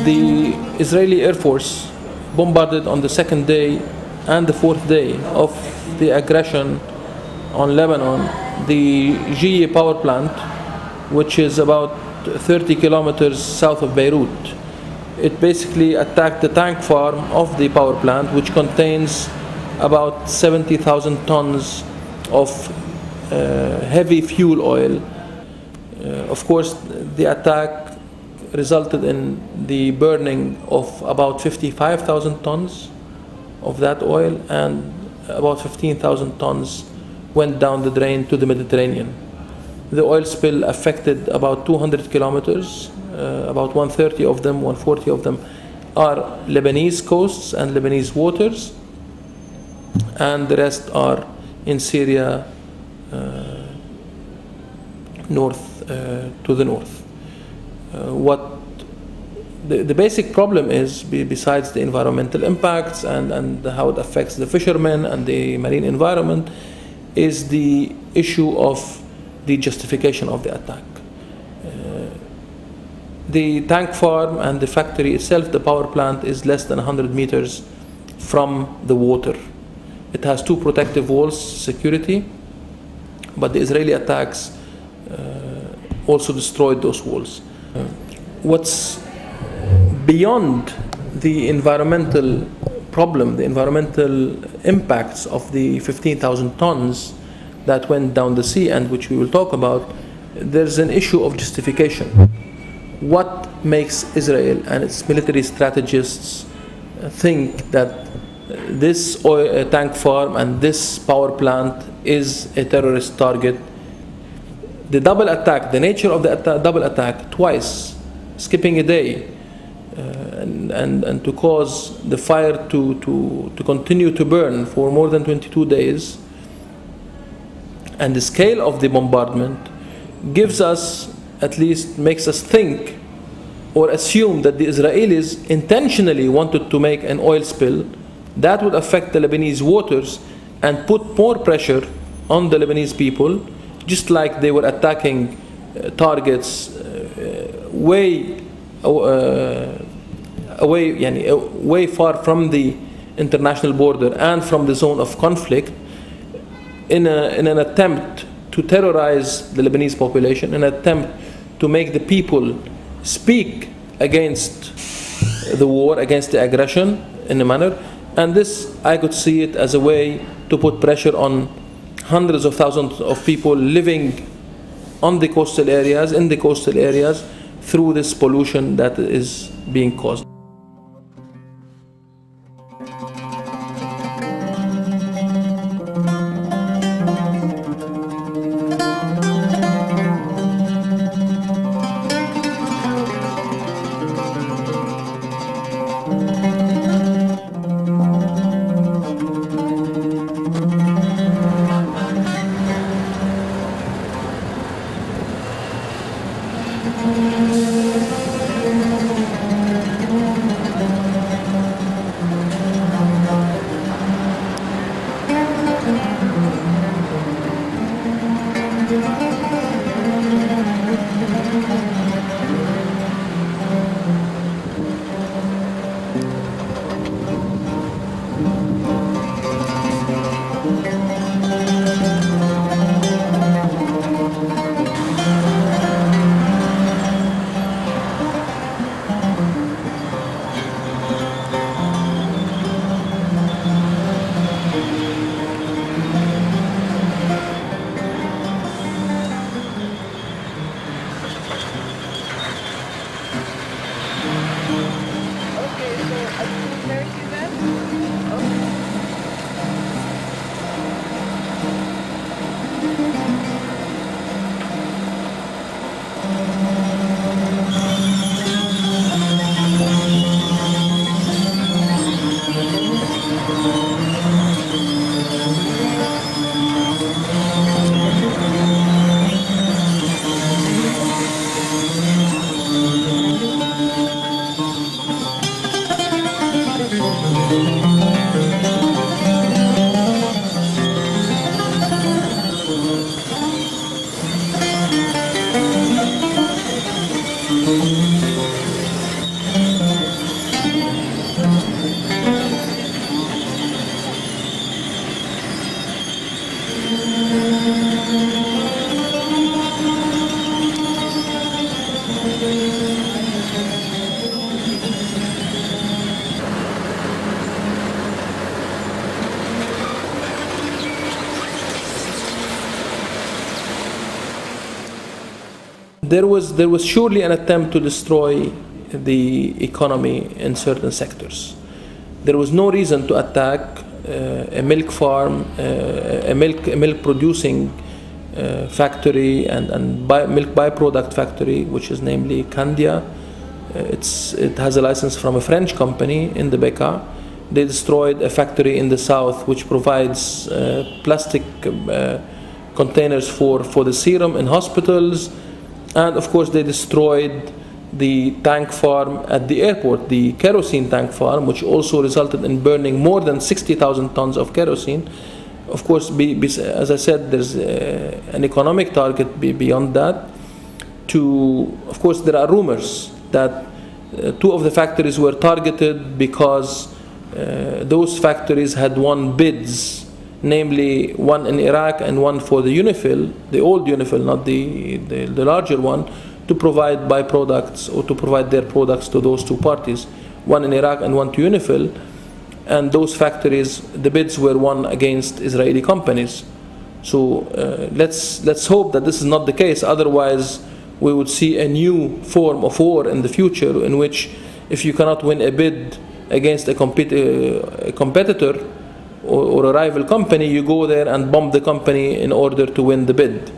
The Israeli Air Force bombarded on the second day and the fourth day of the aggression on Lebanon the GE power plant, which is about 30 kilometers south of Beirut. It basically attacked the tank farm of the power plant, which contains about 70,000 tons of heavy fuel oil. Of course, the attack resulted in the burning of about 55,000 tons of that oil, and about 15,000 tons went down the drain to the Mediterranean. The oil spill affected about 200 kilometers. About 130 of them, 140 of them are Lebanese coasts and Lebanese waters, and the rest are in Syria, north, to the north. What the basic problem is, besides the environmental impacts and how it affects the fishermen and the marine environment, is the issue of the justification of the attack. The tank farm and the factory itself, the power plant, is less than 100 meters from the water. It has two protective walls, security, but the Israeli attacks also destroyed those walls. What's beyond the environmental problem, the environmental impacts of the 15,000 tons that went down the sea, and which we will talk about, there's an issue of justification. What makes Israel and its military strategists think that this oil tank farm and this power plant is a terrorist target? The double attack, the nature of the double attack, twice, skipping a day, and to cause the fire to continue to burn for more than 22 days, and the scale of the bombardment gives us, at least makes us think or assume that the Israelis intentionally wanted to make an oil spill that would affect the Lebanese waters and put more pressure on the Lebanese people, just like they were attacking targets way far from the international border and from the zone of conflict, in an attempt to terrorize the Lebanese population, an attempt to make the people speak against the war, against the aggression in a manner. And this, I could see it as a way to put pressure on hundreds of thousands of people living on the coastal areas, in the coastal areas, through this pollution that is being caused. There was surely an attempt to destroy the economy in certain sectors. There was no reason to attack a milk farm, a milk producing factory and milk byproduct factory, which is namely Candia. It has a license from a French company in the Bekaa. They destroyed a factory in the south which provides plastic containers for the serum in hospitals. And of course they destroyed the tank farm at the airport, the kerosene tank farm, which also resulted in burning more than 60,000 tons of kerosene. Of course, as I said, there's an economic target beyond that. Of course, there are rumors that two of the factories were targeted because those factories had won bids, namely one in Iraq and one for the UNIFIL, the old UNIFIL, not the larger one, to provide byproducts or to provide their products to those two parties, one in Iraq and one to UNIFIL. And those factories, the bids were won against Israeli companies. So let's hope that this is not the case. Otherwise, we would see a new form of war in the future, in which if you cannot win a bid against a competitor or a rival company, you go there and bomb the company in order to win the bid.